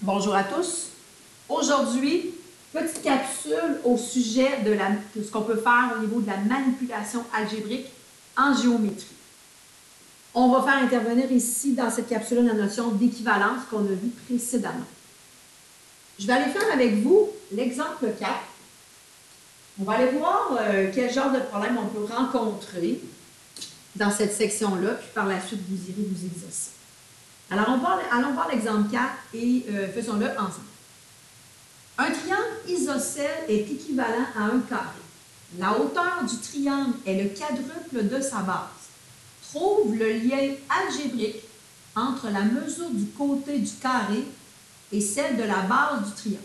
Bonjour à tous. Aujourd'hui, petite capsule au sujet de ce qu'on peut faire au niveau de la manipulation algébrique en géométrie. On va faire intervenir ici dans cette capsule la notion d'équivalence qu'on a vue précédemment. Je vais aller faire avec vous l'exemple 4. On va aller voir quel genre de problème on peut rencontrer dans cette section-là, puis par la suite, vous irez vous exercer. Alors, allons voir l'exemple 4 et faisons-le ensemble. Un triangle isocèle est équivalent à un carré. La hauteur du triangle est le quadruple de sa base. Trouve le lien algébrique entre la mesure du côté du carré et celle de la base du triangle.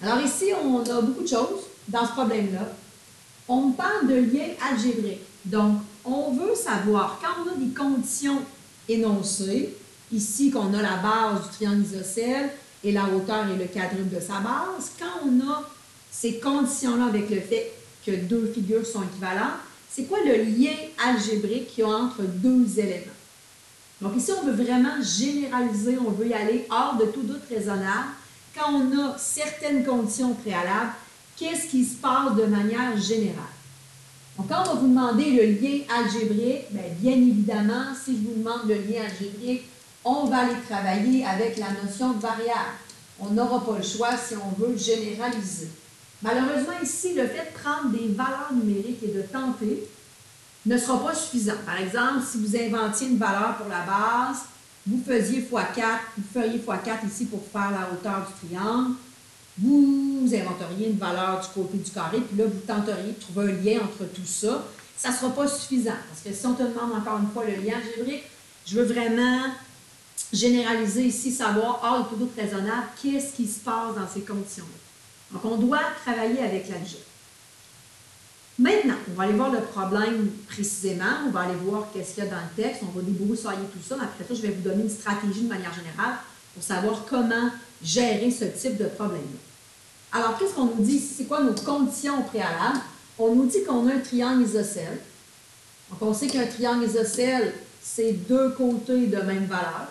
Alors ici, on a beaucoup de choses dans ce problème-là. On parle de lien algébrique. Donc, on veut savoir, quand on a des conditions énoncées, ici qu'on a la base du triangle isocèle et la hauteur est le quadruple de sa base, quand on a ces conditions-là avec le fait que deux figures sont équivalentes, c'est quoi le lien algébrique qu'il y a entre deux éléments? Donc ici, on veut vraiment généraliser, on veut y aller hors de tout doute raisonnable. Quand on a certaines conditions préalables, qu'est-ce qui se passe de manière générale? Donc, quand on va vous demander le lien algébrique, bien évidemment, si je vous demande le lien algébrique, on va aller travailler avec la notion de variable. On n'aura pas le choix si on veut généraliser. Malheureusement, ici, le fait de prendre des valeurs numériques et de tenter ne sera pas suffisant. Par exemple, si vous inventiez une valeur pour la base, vous faisiez x4, vous feriez x4 ici pour faire la hauteur du triangle, vous inventeriez une valeur du côté du carré, puis là, vous tenteriez de trouver un lien entre tout ça. Ça ne sera pas suffisant, parce que si on te demande encore une fois le lien algébrique, je veux vraiment généraliser ici, savoir, hors de tout doute raisonnable, qu'est-ce qui se passe dans ces conditions-là. Donc, on doit travailler avec l'algèbre. Maintenant, on va aller voir le problème précisément, on va aller voir qu'est-ce qu'il y a dans le texte, on va débroussailler tout ça. Après ça, je vais vous donner une stratégie de manière générale pour savoir comment gérer ce type de problème-là. Alors, qu'est-ce qu'on nous dit ici? C'est quoi nos conditions préalables? On nous dit qu'on a un triangle isocèle. Donc, on sait qu'un triangle isocèle, c'est deux côtés de même valeur.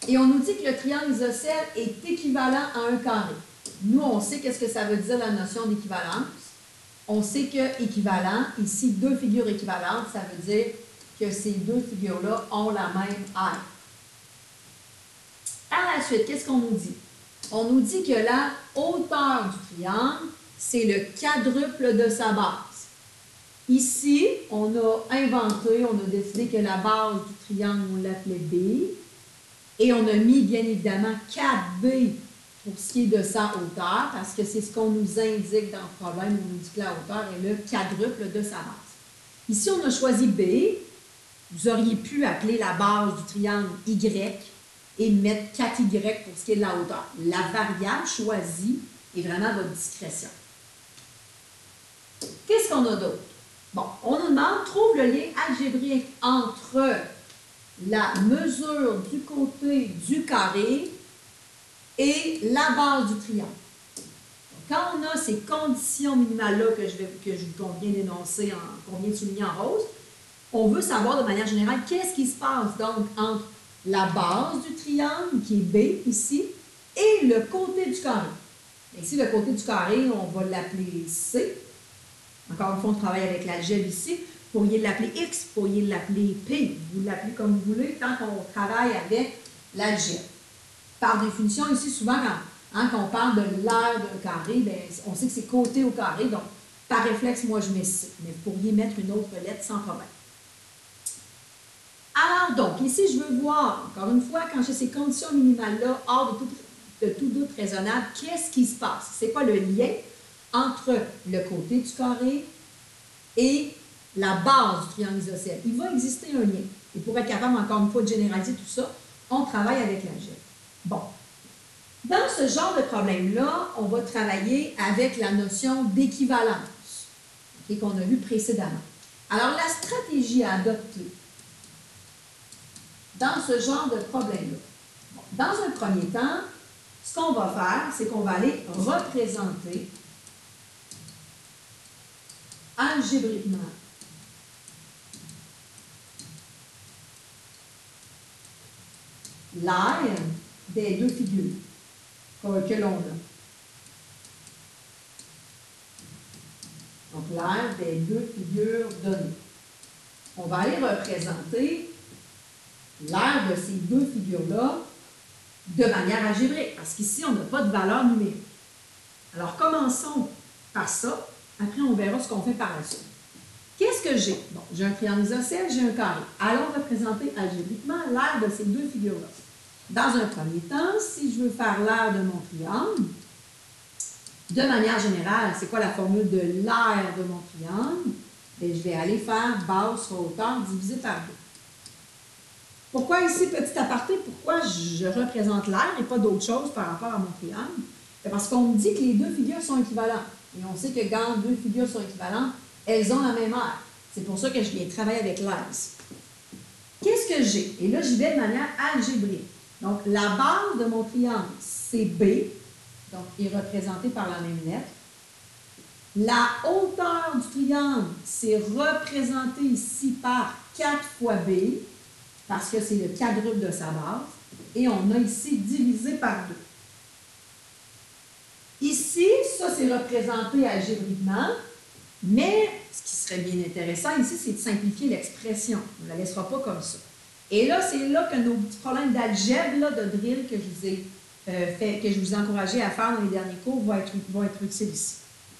Et on nous dit que le triangle isocèle est équivalent à un carré. Nous, on sait qu'est-ce que ça veut dire la notion d'équivalence. On sait que équivalent, ici, deux figures équivalentes, ça veut dire que ces deux figures-là ont la même aire. Par la suite, qu'est-ce qu'on nous dit? On nous dit que la hauteur du triangle, c'est le quadruple de sa base. Ici, on a inventé, on a décidé que la base du triangle, on l'appelait B. Et on a mis, bien évidemment, 4B pour ce qui est de sa hauteur, parce que c'est ce qu'on nous indique dans le problème. On nous dit que la hauteur est le quadruple de sa base. Ici, on a choisi B. Vous auriez pu appeler la base du triangle Y et mettre 4Y pour ce qui est de la hauteur. La variable choisie est vraiment à votre discrétion. Qu'est-ce qu'on a d'autre? Bon, on nous demande, trouve le lien algébrique entre la mesure du côté du carré et la base du triangle. Donc, quand on a ces conditions minimales-là que je conviens d'énoncer, qu'on vient de souligner en rose, on veut savoir de manière générale qu'est-ce qui se passe donc entre la base du triangle, qui est B ici, et le côté du carré. Ici, le côté du carré, on va l'appeler C. Encore une fois, on travaille avec l'algèbre ici. Vous pourriez l'appeler X, vous pourriez l'appeler P. Vous l'appelez comme vous voulez, tant qu'on travaille avec l'algèbre. Par définition, ici, souvent, quand on parle de l'aire d'un carré, on sait que c'est côté au carré. Donc, par réflexe, moi, je mets C. Mais vous pourriez mettre une autre lettre sans problème. Alors, donc, ici, je veux voir, encore une fois, quand j'ai ces conditions minimales-là, hors de tout doute raisonnable, qu'est-ce qui se passe? C'est quoi le lien entre le côté du carré et la base du triangle isocèle? Il va exister un lien. Et pour être capable, encore une fois, de généraliser tout ça, on travaille avec l'algèbre. Bon. Dans ce genre de problème-là, on va travailler avec la notion d'équivalence, qu'on a vue précédemment. Alors, la stratégie à adopter dans ce genre de problème-là. Bon, dans un premier temps, ce qu'on va faire, c'est qu'on va aller représenter algébriquement l'aire des deux figures que l'on a. Donc, l'aire des deux figures données. On va aller représenter l'aire de ces deux figures-là de manière algébrique, parce qu'ici, on n'a pas de valeur numérique. Alors, commençons par ça. Après, on verra ce qu'on fait par la suite. Qu'est-ce que j'ai? Bon, j'ai un triangle isocèle, j'ai un carré. Allons représenter algébriquement l'aire de ces deux figures-là. Dans un premier temps, si je veux faire l'aire de mon triangle, de manière générale, c'est quoi la formule de l'aire de mon triangle? Bien, je vais aller faire base fois hauteur divisé par 2. Pourquoi ici, petit aparté, pourquoi je représente l'aire et pas d'autre chose par rapport à mon triangle? Parce qu'on me dit que les deux figures sont équivalentes. Et on sait que quand deux figures sont équivalentes, elles ont la même aire. C'est pour ça que je viens travailler avec l'aire ici. Qu'est-ce que j'ai? Et là, j'y vais de manière algébrique. Donc, la base de mon triangle, c'est B. Donc, il est représenté par la même lettre. La hauteur du triangle, c'est représenté ici par 4 fois B, parce que c'est le quadruple de sa base. Et on a ici divisé par 2. Ici, ça, c'est représenté algébriquement, mais ce qui serait bien intéressant ici, c'est de simplifier l'expression. On ne la laissera pas comme ça. Et là, c'est là que nos petits problèmes d'algèbre, de drill que je vous ai encouragé à faire dans les derniers cours vont être utiles ici.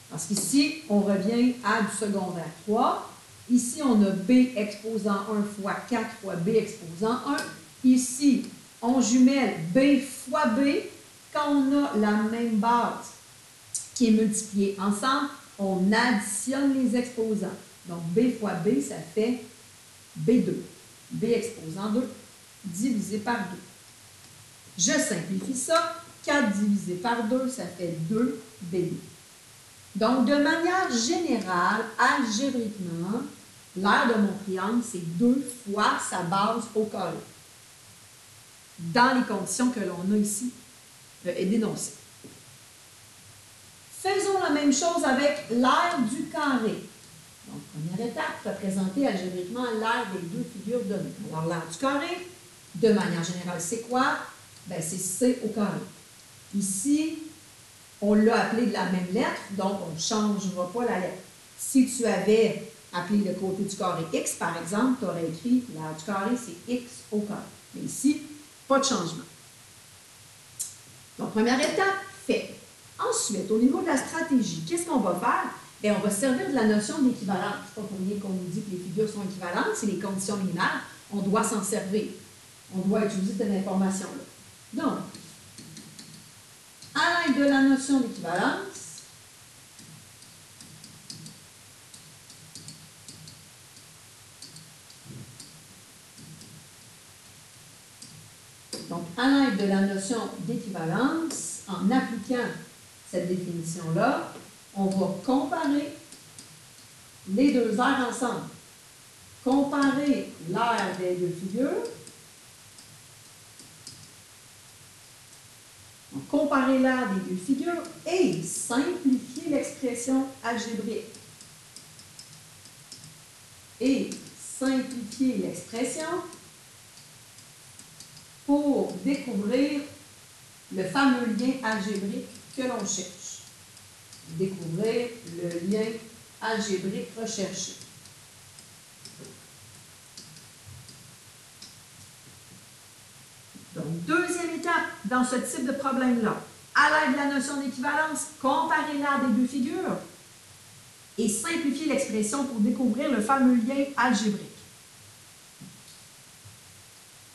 Parce qu'ici, on revient à du secondaire 3. Ici, on a B exposant 1 fois 4 fois B exposant 1. Ici, on jumelle B fois B. Quand on a la même base qui est multipliée ensemble, on additionne les exposants. Donc, B fois B, ça fait B2. B exposant 2 divisé par 2. Je simplifie ça. 4 divisé par 2, ça fait 2B2. Donc, de manière générale, algébriquement, l'aire de mon triangle, c'est 2 fois sa base au carré. Dans les conditions que l'on a ici dénoncées. Faisons la même chose avec l'aire du carré. Donc, première étape, représenter algébriquement l'aire des deux figures données. Alors, l'aire du carré, de manière générale, c'est quoi? Bien, c'est C au carré. Ici, on l'a appelé de la même lettre, donc on ne changera pas la lettre. Si tu avais appelé le côté du carré X, par exemple, tu aurais écrit l'aire du carré, c'est X au carré. Mais ici, pas de changement. Donc, première étape, fait. Ensuite, au niveau de la stratégie, qu'est-ce qu'on va faire? Bien, on va se servir de la notion d'équivalence. Ce n'est pas pour rien qu'on nous dit que les figures sont équivalentes, c'est les conditions minimales. On doit s'en servir. On doit utiliser cette information-là. Donc, à l'aide de la notion d'équivalence, en appliquant cette définition-là, on va comparer les deux aires ensemble. Comparer l'aire des deux figures. Donc, comparer l'aire des deux figures et simplifier l'expression algébrique. Et simplifier l'expression pour découvrir le fameux lien algébrique que l'on cherche. Découvrir le lien algébrique recherché. Donc, deuxième étape dans ce type de problème-là. À l'aide de la notion d'équivalence, comparer l'aire des deux figures et simplifier l'expression pour découvrir le fameux lien algébrique.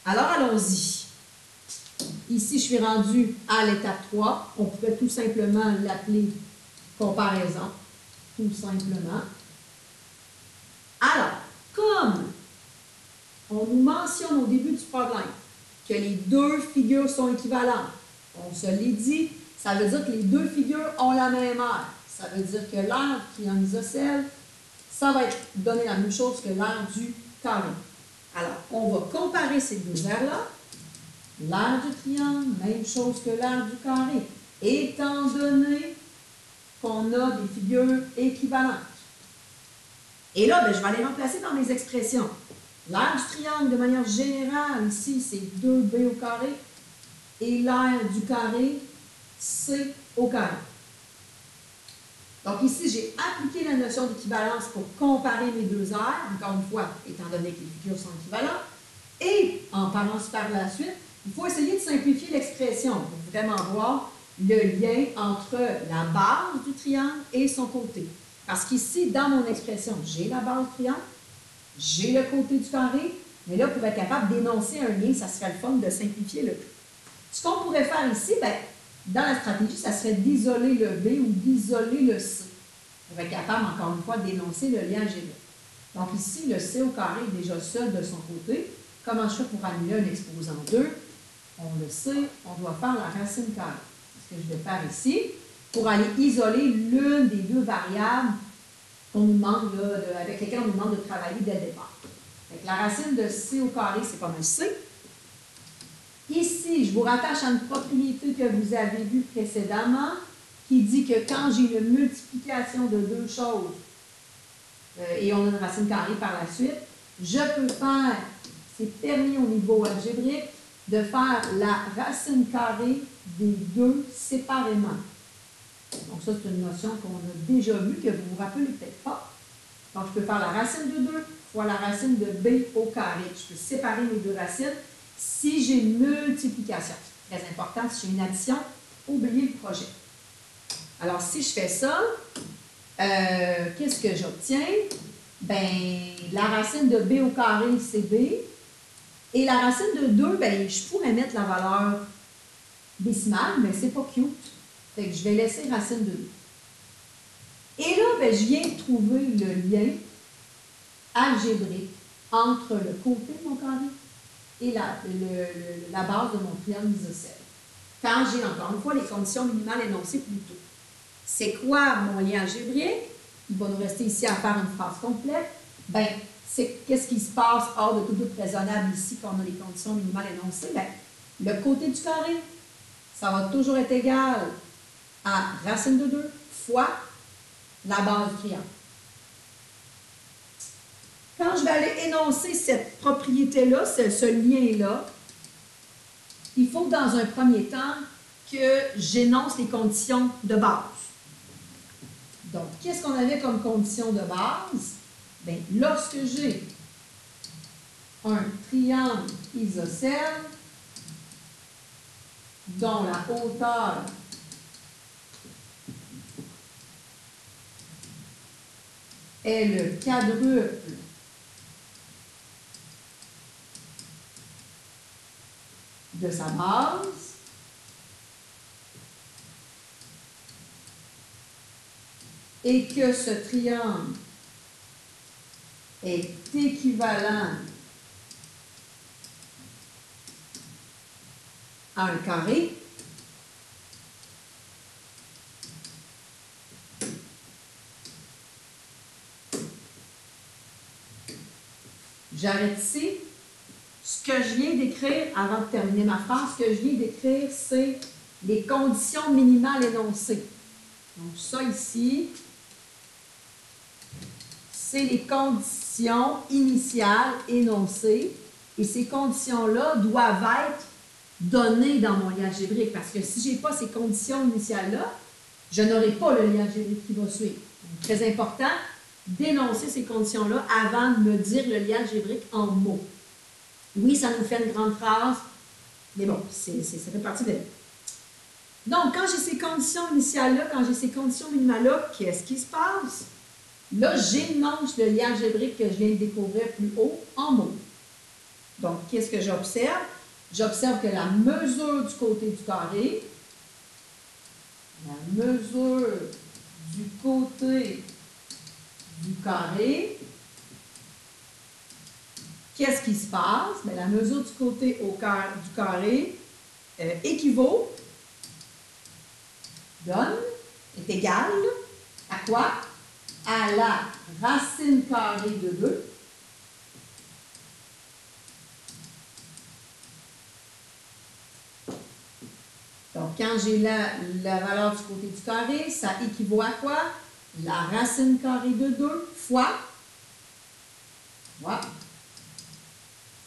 Alors, allons-y. Ici, je suis rendue à l'étape 3. On pourrait tout simplement l'appeler comparaison. Tout simplement. Alors, comme on nous mentionne au début du problème que les deux figures sont équivalentes, on se l'est dit, ça veut dire que les deux figures ont la même aire. Ça veut dire que l'aire qui est en isocèle, ça va donner la même chose que l'aire du carré. Alors, on va comparer ces deux aires-là. L'aire du triangle, même chose que l'aire du carré, étant donné qu'on a des figures équivalentes. Et là, je vais aller remplacer dans mes expressions. L'aire du triangle, de manière générale, ici, c'est 2b au carré. et l'aire du carré C au carré. Donc ici, j'ai appliqué la notion d'équivalence pour comparer mes deux aires, encore une fois, étant donné que les figures sont équivalentes. Et en parlant par la suite, il faut essayer de simplifier l'expression pour vraiment voir le lien entre la base du triangle et son côté. Parce qu'ici, dans mon expression, j'ai la base du triangle, j'ai le côté du carré, mais là, pour être capable d'énoncer un lien, ça serait le fun de simplifier le tout. Ce qu'on pourrait faire ici, bien, dans la stratégie, ça serait d'isoler le B ou d'isoler le C. Pour être capable, encore une fois, d'énoncer le lien algébrique. Donc ici, le C au carré est déjà seul de son côté. Comment je fais pour annuler un exposant 2? On le sait, on doit faire la racine carrée. C'est ce que je vais faire ici pour aller isoler l'une des deux variables qu'on nous demande, là, avec lesquelles on nous demande de travailler dès le départ. Donc, la racine de C au carré, c'est comme un C. Ici, je vous rattache à une propriété que vous avez vue précédemment qui dit que quand j'ai une multiplication de deux choses et on a une racine carrée par la suite, je peux faire, c'est permis au niveau algébrique, de faire la racine carrée des deux séparément. Donc ça, c'est une notion qu'on a déjà vue, que vous ne vous rappelez peut-être pas. Donc, je peux faire la racine de 2 fois la racine de B au carré. Je peux séparer mes deux racines si j'ai une multiplication. C'est très important, si j'ai une addition, oubliez le projet. Alors, si je fais ça, qu'est-ce que j'obtiens? Bien, la racine de B au carré, c'est B. Et la racine de 2, bien, je pourrais mettre la valeur décimale, mais c'est pas cute. Fait que je vais laisser racine de 2. Et là, bien, je viens de trouver le lien algébrique entre le côté de mon carré et la base de mon triangle isocèle. Quand j'ai encore une fois les conditions minimales énoncées plus tôt. C'est quoi mon lien algébrique? Il va nous rester ici à faire une phrase complète. Bien, c'est qu'est-ce qui se passe hors de tout doute raisonnable ici quand on a les conditions minimales énoncées? Bien, le côté du carré, ça va toujours être égal à racine de 2 fois la base du triangle. Quand je vais aller énoncer cette propriété-là, ce lien-là, il faut dans un premier temps que j'énonce les conditions de base. Donc, qu'est-ce qu'on avait comme condition de base? Bien, lorsque j'ai un triangle isocèle dont la hauteur est le quadruple de sa base, et que ce triangle est équivalent à un carré, j'arrête ici. Ce que je viens d'écrire, avant de terminer ma phrase, ce que je viens d'écrire, c'est les conditions minimales énoncées. Donc, ça ici, c'est les conditions initiales énoncées. Et ces conditions-là doivent être données dans mon lien algébrique. Parce que si je n'ai pas ces conditions initiales-là, je n'aurai pas le lien algébrique qui va suivre. Donc, très important d'énoncer ces conditions-là avant de me dire le lien algébrique en mots. Oui, ça nous fait une grande phrase, mais bon, ça fait partie de la vie. Donc, quand j'ai ces conditions initiales-là, quand j'ai ces conditions minimales-là, qu'est-ce qui se passe? Là, j'énonce le lien algébrique que je viens de découvrir plus haut en mots. Donc, qu'est-ce que j'observe? J'observe que la mesure du côté du carré, la mesure du côté du carré, qu'est-ce qui se passe? Bien, la mesure du côté du carré est égale à quoi? À la racine carrée de 2 Donc, quand j'ai la valeur du côté du carré, ça équivaut à quoi? La racine carrée de 2 fois quoi?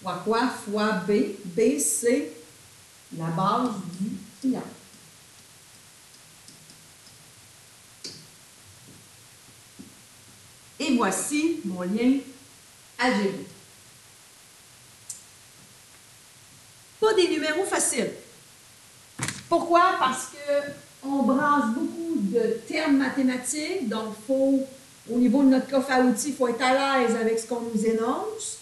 Fois B. B, c'est la base du triangle. Et voici mon lien algébrique. Pas des numéros faciles. Pourquoi? Parce qu'on brasse beaucoup de termes mathématiques, donc au niveau de notre coffre à outils, il faut être à l'aise avec ce qu'on nous énonce.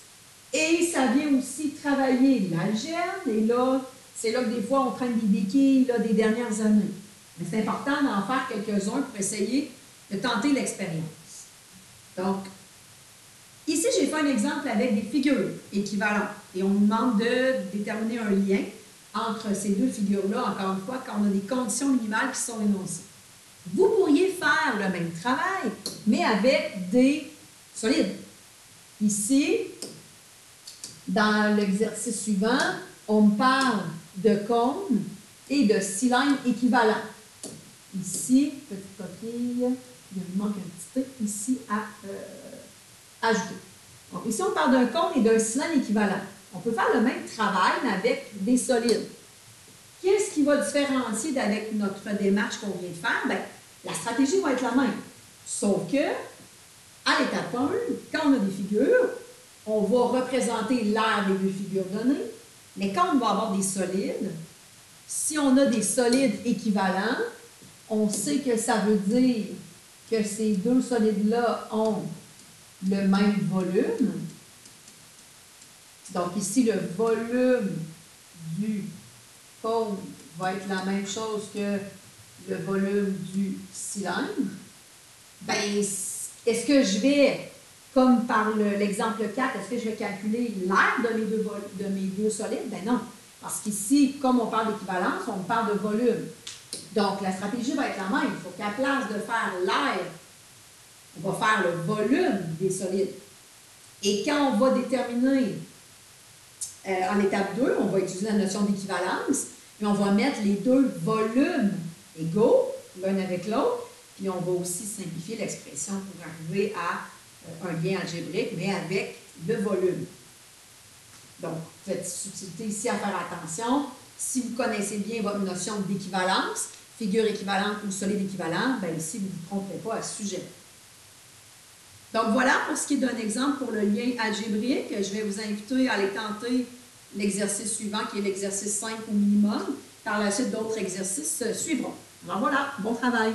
Et ça vient aussi travailler l'algèbre. Et là, c'est là que des fois, on traîne des béquilles des dernières années. Mais c'est important d'en faire quelques-uns pour essayer de tenter l'expérience. Donc, ici, j'ai fait un exemple avec des figures équivalentes. Et on nous demande de déterminer un lien entre ces deux figures-là, encore une fois, quand on a des conditions minimales qui sont énoncées. Vous pourriez faire le même travail, mais avec des solides. Ici, dans l'exercice suivant, on me parle de cônes et de cylindres équivalents. Ici, petite coquille, il me manque un petit T ici à ajouter. Donc, ici, on parle d'un cône et d'un cylindre équivalent. On peut faire le même travail, mais avec des solides. Qu'est-ce qui va différencier d'avec notre démarche qu'on vient de faire? Bien, la stratégie va être la même. Sauf que, à l'étape 1, quand on a des figures, on va représenter l'aire des deux figures données. Mais quand on va avoir des solides, si on a des solides équivalents, on sait que ça veut dire que ces deux solides-là ont le même volume. Donc ici, le volume du cône va être la même chose que le volume du cylindre. Bien, est-ce que je vais, comme par l'exemple 4, est-ce que je vais calculer l'aire de mes deux solides? Bien non, parce qu'ici, comme on parle d'équivalence, on parle de volume. Donc, la stratégie va être la même. Il faut qu'à la place de faire l'aire, on va faire le volume des solides. Et quand on va déterminer en étape 2, on va utiliser la notion d'équivalence, et on va mettre les deux volumes égaux, l'un avec l'autre, puis on va aussi simplifier l'expression pour arriver à un lien algébrique, mais avec le volume. Donc, petite subtilité ici à faire attention. Si vous connaissez bien votre notion d'équivalence, figure équivalente ou solide équivalent, bien ici, vous ne vous tromperez pas à ce sujet. Donc voilà pour ce qui est d'un exemple pour le lien algébrique. Je vais vous inviter à aller tenter l'exercice suivant qui est l'exercice 5 au minimum. Par la suite, d'autres exercices suivront. Alors voilà, bon travail!